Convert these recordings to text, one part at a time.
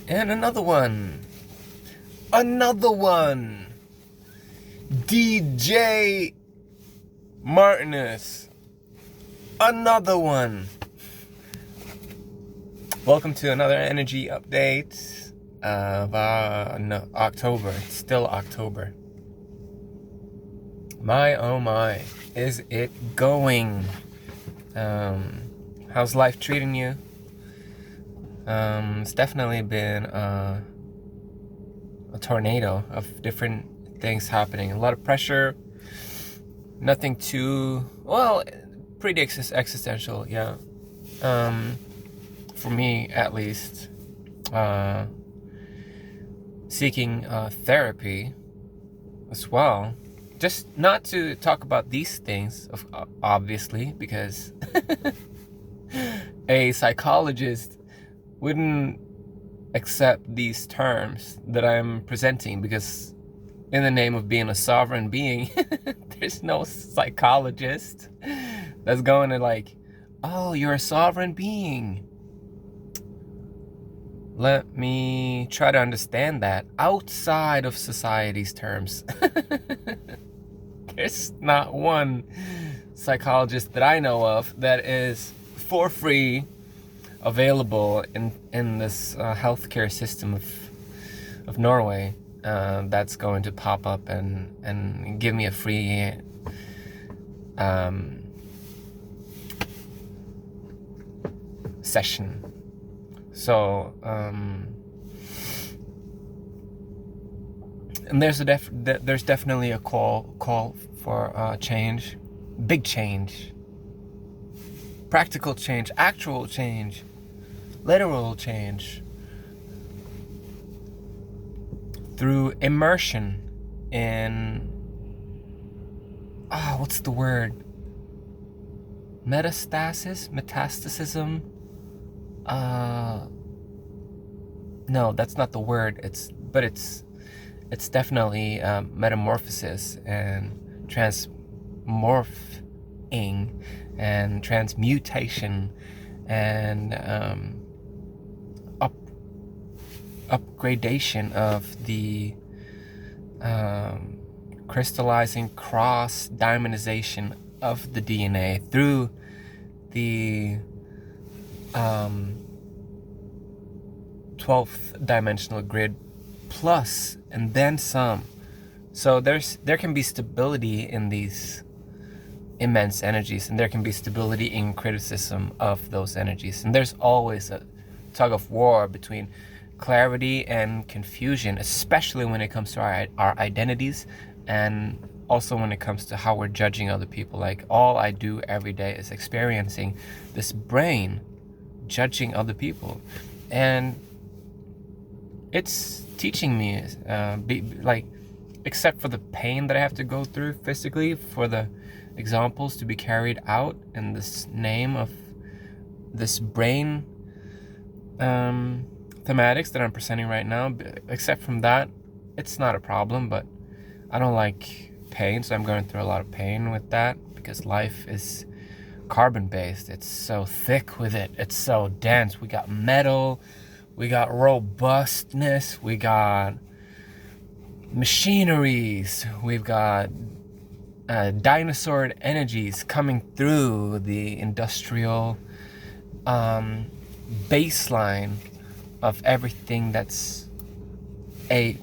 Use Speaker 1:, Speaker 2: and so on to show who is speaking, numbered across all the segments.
Speaker 1: And another one. DJ Martinez. Another one. Welcome to another energy update of October. It's still October. My oh my, is it going? How's life treating you? It's definitely been a tornado of different things happening. A lot of pressure. Nothing too, well, pretty existential, yeah. For me, at least. Seeking therapy as well. Just not to talk about these things, obviously, because a psychologist wouldn't accept these terms that I'm presenting, because in the name of being a sovereign being, there's no psychologist that's going to like, oh, you're a sovereign being. Let me try to understand that outside of society's terms. There's not one psychologist that I know of that is for free available in this healthcare system of Norway that's going to pop up and give me a free session. So and there's definitely a call for change, big change, practical change, actual change, literal change, through immersion in what's the word? Metastasis? No, that's not the word. It's definitely metamorphosis and transmorphing and transmutation and upgradation of the crystallizing cross diamondization of the DNA through the 12th dimensional grid plus and then some. So there can be stability in these immense energies, and there can be stability in criticism of those energies, and there's always a tug of war between clarity and confusion, especially when it comes to our identities, and also when it comes to how we're judging other people. Like, all I do every day is experiencing this brain judging other people, and it's teaching me except for the pain that I have to go through physically for the examples to be carried out in this name of this brain thematics that I'm presenting right now. Except from that, it's not a problem. But I don't like pain, so I'm going through a lot of pain with that, because life is carbon based. It's so thick with it, it's so dense. We got metal, we got robustness, we got machineries, we've got dinosaur energies coming through the industrial baseline of everything that's a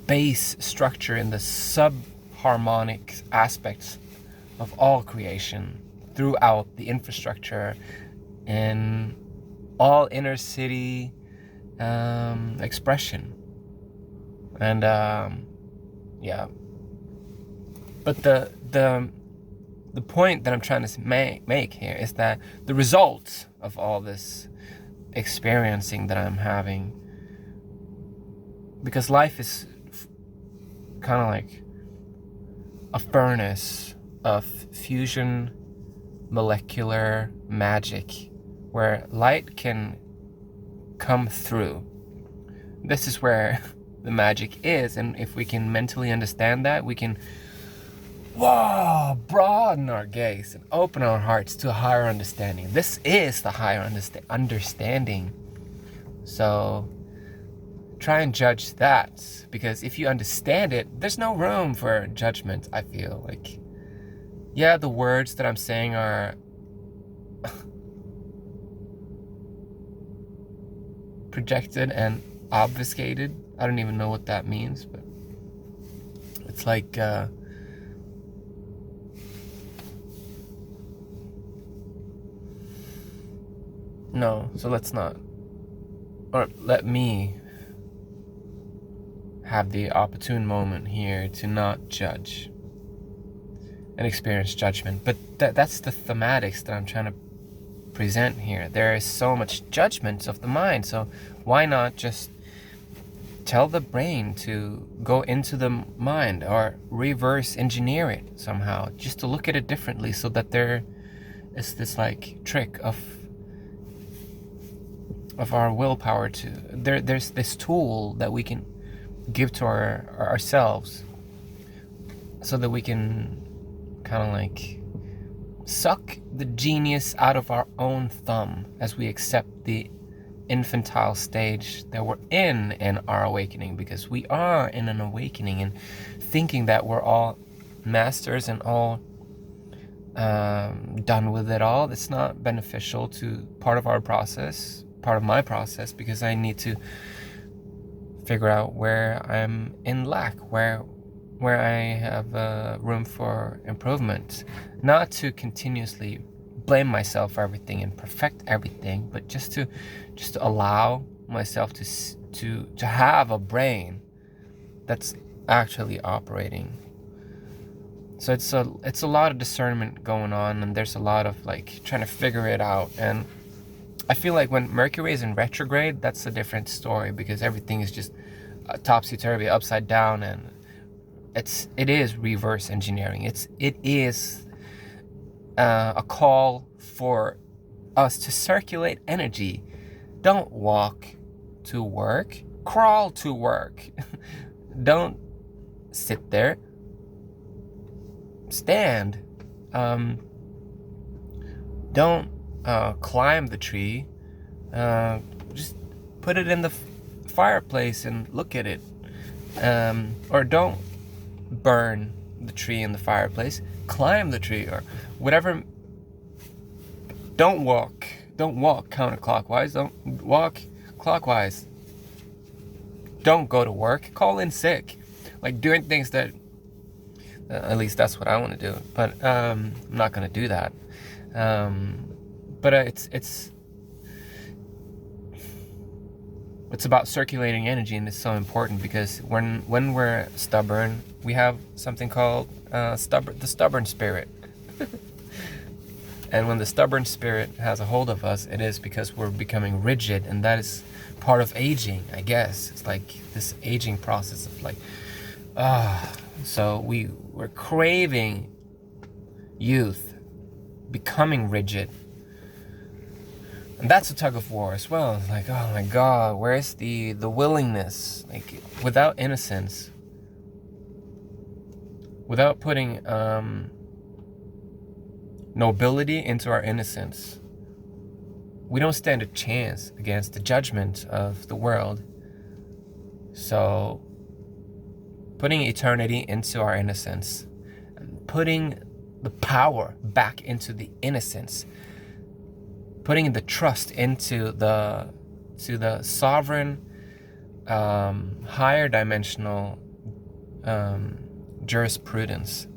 Speaker 1: base structure in the subharmonic aspects of all creation throughout the infrastructure in all inner city expression. And yeah, but the point that I'm trying to make here is that the result of all this experiencing that I'm having, because life is kind of like a furnace of fusion molecular magic where light can come through. This is where the magic is, and if we can mentally understand that, we can broaden our gaze and open our hearts to a higher understanding. This is the higher understanding. So try and judge that, because if you understand it, there's no room for judgment. I feel like, yeah, the words that I'm saying are projected and obfuscated. I don't even know what that means, but it's like no, so let's not, or let me have the opportune moment here to not judge and experience judgment. But that's the thematics that I'm trying to present here. There is so much judgment of the mind, so why not just tell the brain to go into the mind, or reverse engineer it somehow, just to look at it differently, so that there is this like trick of our willpower to there's this tool that we can give to ourselves, so that we can kind of like suck the genius out of our own thumb as we accept the infantile stage that we're in our awakening, because we are in an awakening, and thinking that we're all masters and all done with it all, it's not beneficial to part of our process, part of my process, because I need to figure out where I'm in lack, where I have room for improvement, not to continuously blame myself for everything and perfect everything, but just to allow myself to have a brain that's actually operating. So it's a lot of discernment going on, and there's a lot of like trying to figure it out. And I feel like when Mercury is in retrograde, that's a different story, because everything is just topsy-turvy, upside down, and it is reverse engineering. It is a call for us to circulate energy. Don't walk to work, crawl to work. Don't sit there, stand. Don't climb the tree. Just put it in the fireplace and look at it. Or don't burn the tree in the fireplace, climb the tree, or whatever. Don't walk counterclockwise, don't walk clockwise. Don't go to work, call in sick. Like doing things that at least that's what I want to do, but I'm not going to do that. But it's about circulating energy, and it's so important, because when we're stubborn, we have something called the stubborn spirit. And when the stubborn spirit has a hold of us, it is because we're becoming rigid, and that is part of aging, I guess. It's like this aging process of like, so we're craving youth, becoming rigid. And that's a tug of war as well. It's like, oh my God, where's the willingness? Like, without innocence, without putting nobility into our innocence, we don't stand a chance against the judgment of the world. So, putting eternity into our innocence, and putting the power back into the innocence, putting the trust into the sovereign, higher dimensional jurisprudence.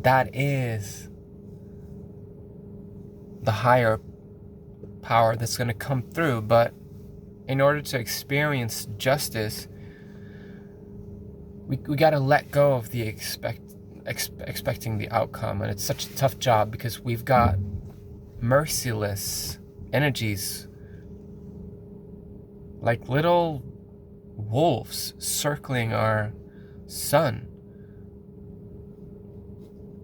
Speaker 1: That is the higher power that's going to come through. But in order to experience justice, we got to let go of the expecting the outcome. And it's such a tough job, because we've got merciless energies like little wolves circling our sun.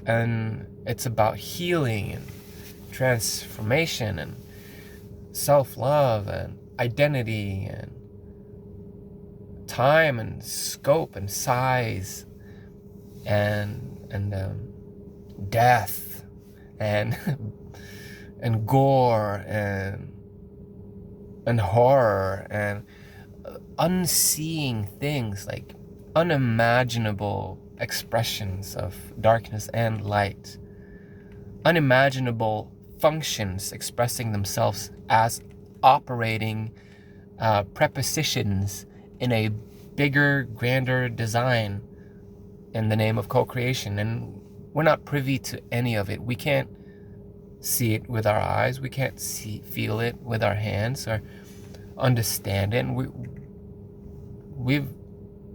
Speaker 1: And it's about healing and transformation and self-love and identity and time and scope and size and death and gore and horror and unseeing things, like unimaginable expressions of darkness and light, unimaginable functions expressing themselves as operating prepositions in a bigger, grander design in the name of co-creation. And we're not privy to any of it. We can't see it with our eyes. We can't feel it with our hands or understand it. And we've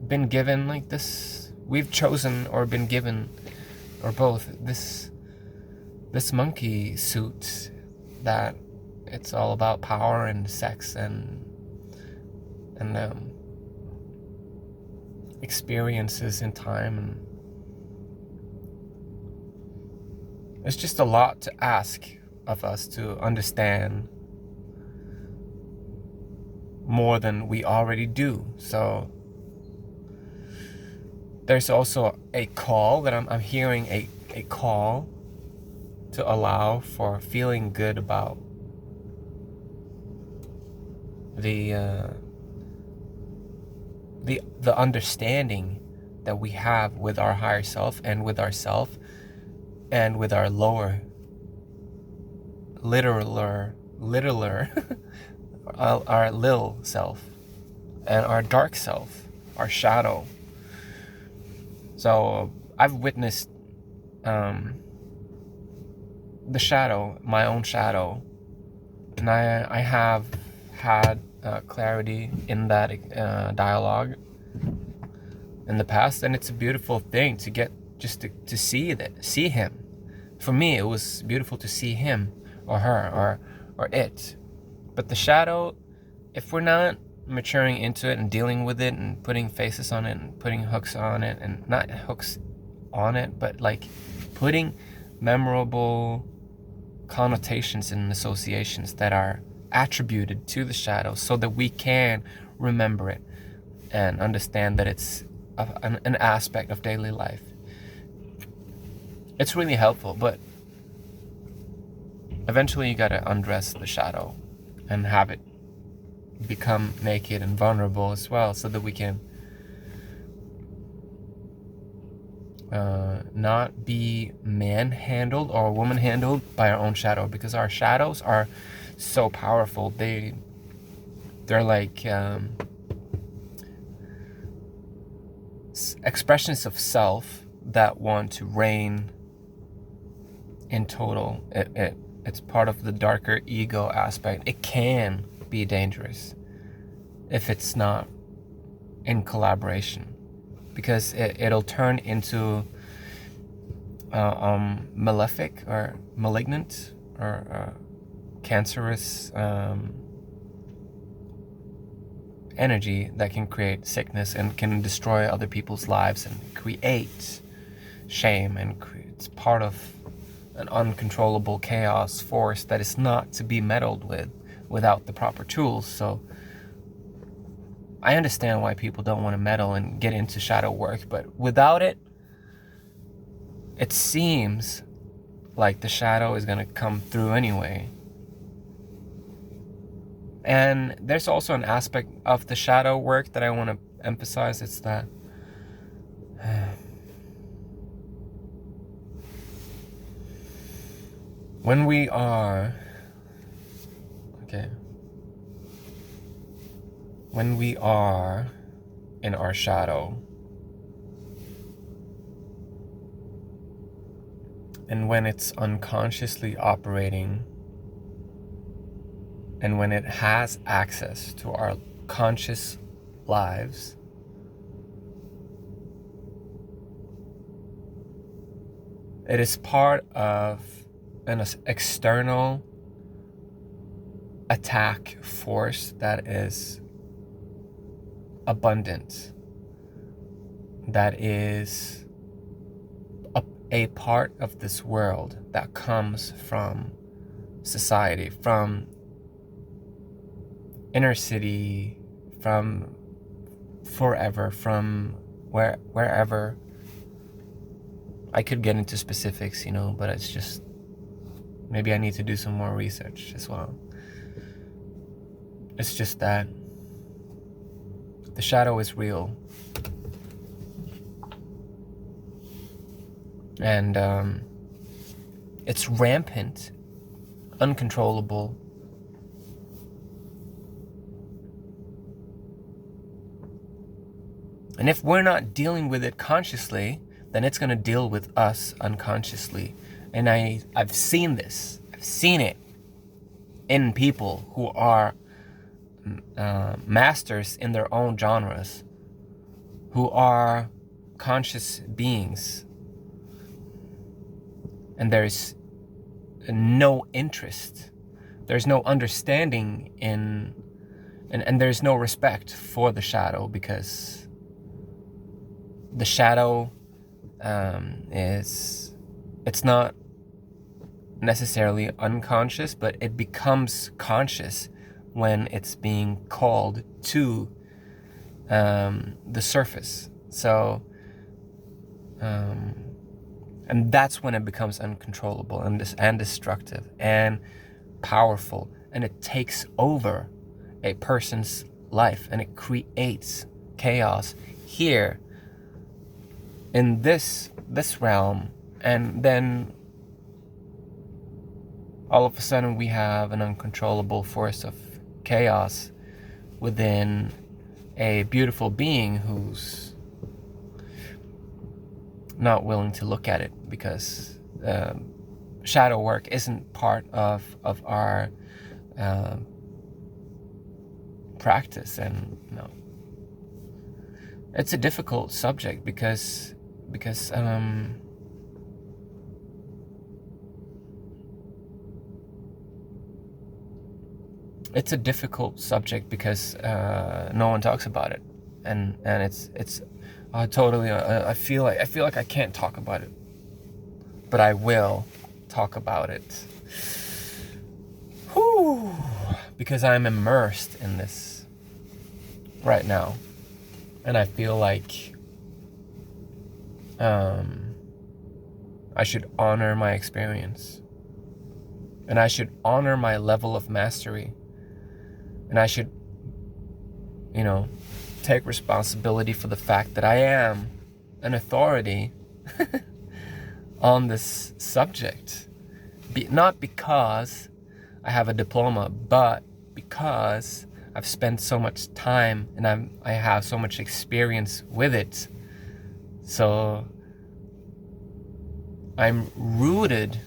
Speaker 1: been given like this, we've chosen or been given, or both, this monkey suit that it's all about power and sex and experiences in time. And it's just a lot to ask of us to understand more than we already do. So there's also a call that I'm hearing, a call to allow for feeling good about the understanding that we have with our higher self and with ourself and with our lower, littler our lil self and our dark self, our shadow. So I've witnessed the shadow, my own shadow, and I have had clarity in that dialogue in the past, and it's a beautiful thing to get just to see him. For me, it was beautiful to see him or her or it. But the shadow, if we're not maturing into it and dealing with it and putting faces on it and putting hooks on it, and not hooks on it, but like putting memorable connotations and associations that are attributed to the shadow so that we can remember it and understand that it's an aspect of daily life. It's really helpful, but eventually you gotta undress the shadow and have it become naked and vulnerable as well, so that we can not be man-handled or woman-handled by our own shadow, because our shadows are so powerful. They're like expressions of self that want to reign in total. It's part of the darker ego aspect. It can be dangerous if it's not in collaboration, because it'll turn into malefic or malignant or cancerous energy that can create sickness and can destroy other people's lives and create shame, and it's part of an uncontrollable chaos force that is not to be meddled with without the proper tools. So I understand why people don't want to meddle and get into shadow work, but without it, it seems like the shadow is going to come through anyway. And there's also an aspect of the shadow work that I want to emphasize. It's that when we are in our shadow, and when it's unconsciously operating, and when it has access to our conscious lives, it is part of an external attack force that is abundant, that is a part of this world that comes from society, from inner city, from forever, from wherever. I could get into specifics, but it's just, maybe I need to do some more research as well. It's just that The shadow is real. And it's rampant, uncontrollable. And if we're not dealing with it consciously, then it's going to deal with us unconsciously. And I've seen this. I've seen it in people who are masters in their own genres, who are conscious beings. And there's no interest. There's no understanding in, and there's no respect for the shadow, because the shadow it's not necessarily unconscious, but it becomes conscious when it's being called to the surface. So, and that's when it becomes uncontrollable and destructive and powerful, and it takes over a person's life, and it creates chaos here in this realm. And then all of a sudden we have an uncontrollable force of chaos within a beautiful being who's not willing to look at it, because shadow work isn't part of our practice. And it's a difficult subject because it's a difficult subject because no one talks about it, and it's totally. I feel like I can't talk about it, but I will talk about it. Whew, because I'm immersed in this right now, and I feel like I should honor my experience, and I should honor my level of mastery, and I should, take responsibility for the fact that I am an authority on this subject. Not because I have a diploma, but because I've spent so much time and I have so much experience with it. So I'm rooted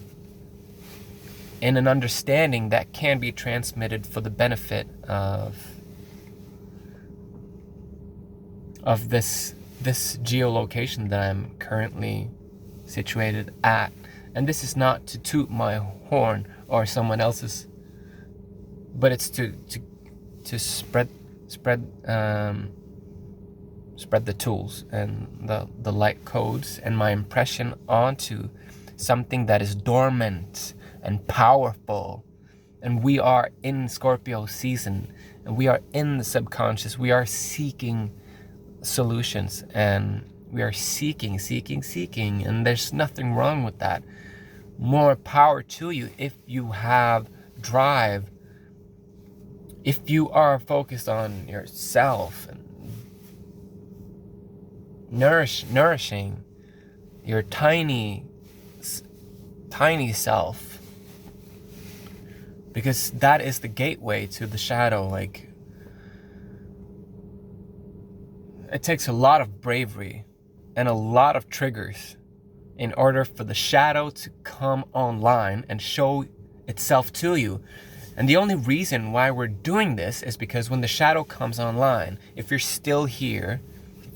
Speaker 1: in an understanding that can be transmitted for the benefit of this geolocation that I'm currently situated at. And this is not to toot my horn or someone else's, but it's to spread the tools and the light codes and my impression onto something that is dormant and powerful. And we are in Scorpio season, and we are in the subconscious. We are seeking solutions, and we are seeking, and there's nothing wrong with that. More power to you if you have drive, if you are focused on yourself and nourishing your tiny self, because that is the gateway to the shadow. Like, it takes a lot of bravery and a lot of triggers in order for the shadow to come online and show itself to you. And the only reason why we're doing this is because when the shadow comes online, if you're still here,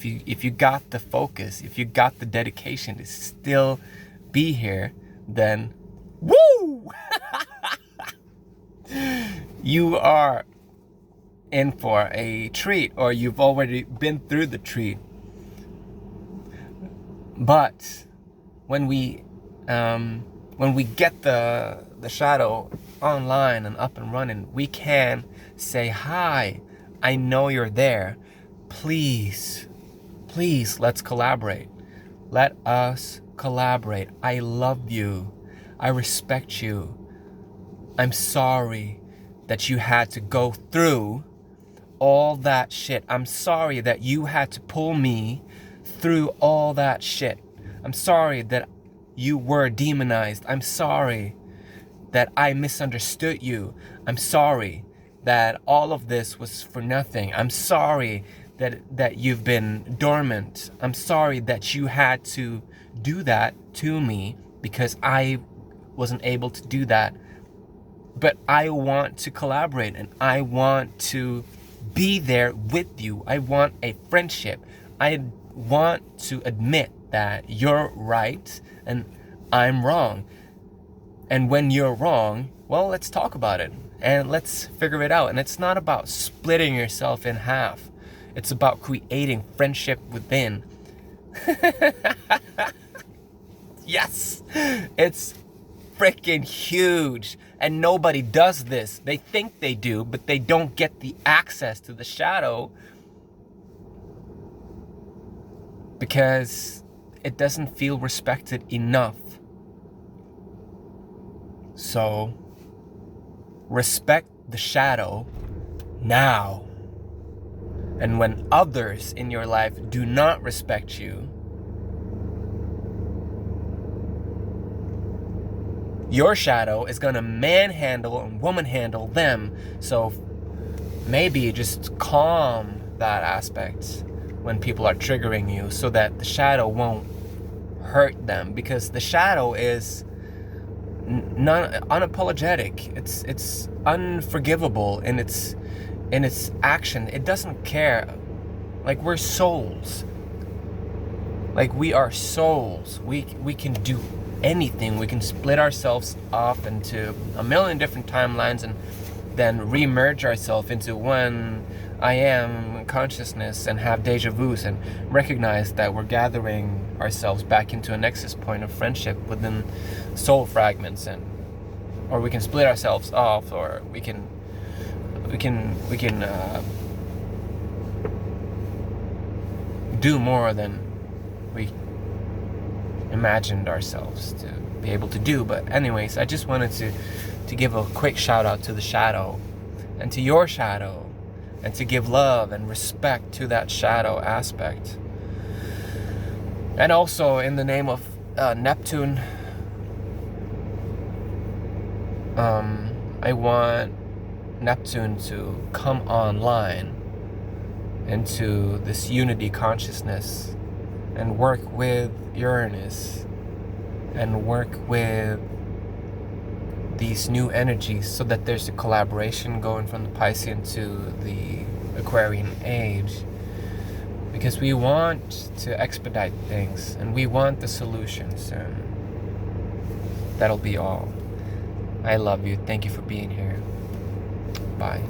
Speaker 1: if you got the focus, if you got the dedication to still be here, then woo! You are in for a treat, or you've already been through the treat. But when we get the shadow online and up and running, we can say, hi, I know you're there. Please, let's collaborate. Let us collaborate. I love you. I respect you. I'm sorry that you had to go through all that shit. I'm sorry that you had to pull me through all that shit. I'm sorry that you were demonized. I'm sorry that I misunderstood you. I'm sorry that all of this was for nothing. I'm sorry that you've been dormant. I'm sorry that you had to do that to me because I wasn't able to do that. But I want to collaborate and I want to be there with you. I want a friendship. I want to admit that you're right and I'm wrong. And when you're wrong, well, let's talk about it and let's figure it out. And it's not about splitting yourself in half. It's about creating friendship within. Yes, it's freaking huge. And nobody does this. They think they do, but they don't get the access to the shadow because it doesn't feel respected enough. So, respect the shadow now. And when others in your life do not respect you, your shadow is going to manhandle and womanhandle them. So maybe just calm that aspect when people are triggering you so that the shadow won't hurt them. Because the shadow is unapologetic. It's unforgivable in its action. It doesn't care. Like, we're souls. Like, we are souls. We can do anything. We can split ourselves off into a million different timelines and then re-merge ourselves into one I am consciousness and have deja vus and recognize that we're gathering ourselves back into a nexus point of friendship within soul fragments, and or we can split ourselves off, or we can do more than we imagined ourselves to be able to do. But anyways, I just wanted to give a quick shout out to the shadow and to your shadow, and to give love and respect to that shadow aspect. And also, in the name of Neptune, I want Neptune to come online into this unity consciousness and work with Uranus and work with these new energies so that there's a collaboration going from the Piscean to the Aquarian age, because we want to expedite things and we want the solutions, and that'll be all. I love you. Thank you for being here. Bye.